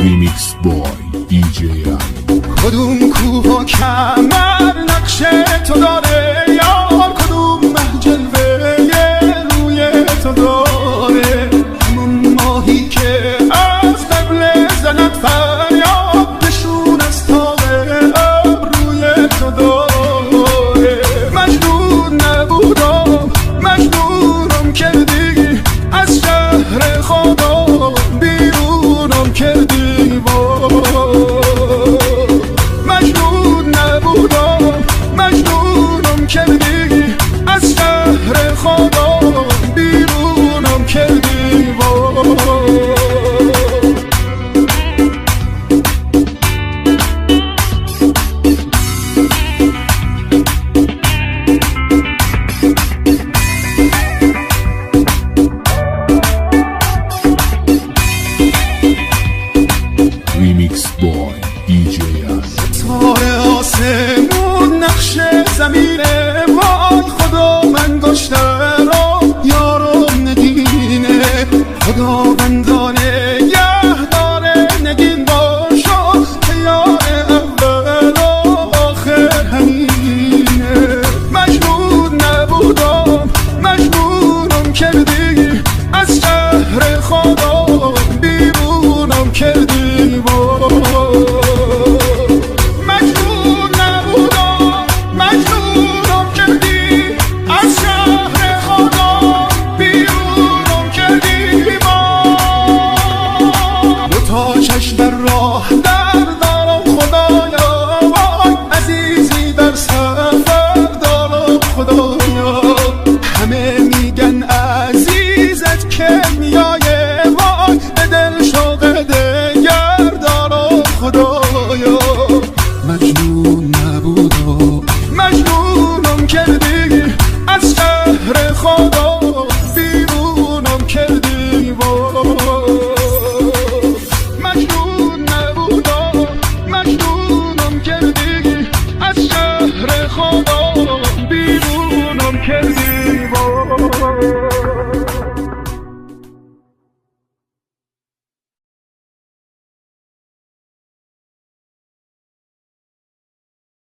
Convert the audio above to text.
Remix boy DJ کدوم کوه و کمر نقش تو داره یار، کدوم مه جلوه روی تو داره، همون ماهی که از قبل زند فریاد نشون از تاق ابروی تو داره. مجنون نبودم مجنونم کردی، از شهر خدا بیرونم کردی. مجنون نبودم مجنونم کردی، از شهر خدا بیرونم کردی. Remix boy DJ ستاره آسمون نقش زمینه، وای خدا من گشته رو یارم نگینه. خداوندانه یه داره نگین باشو که یار اول و آخر همینه. مجنون نبودم مجنونم کردی، از شهر خدا بیرونم کردی. مجنون نبودم مجنونم کردی، از شهر خدا بیرونم کردی. دو تا چشم در راه در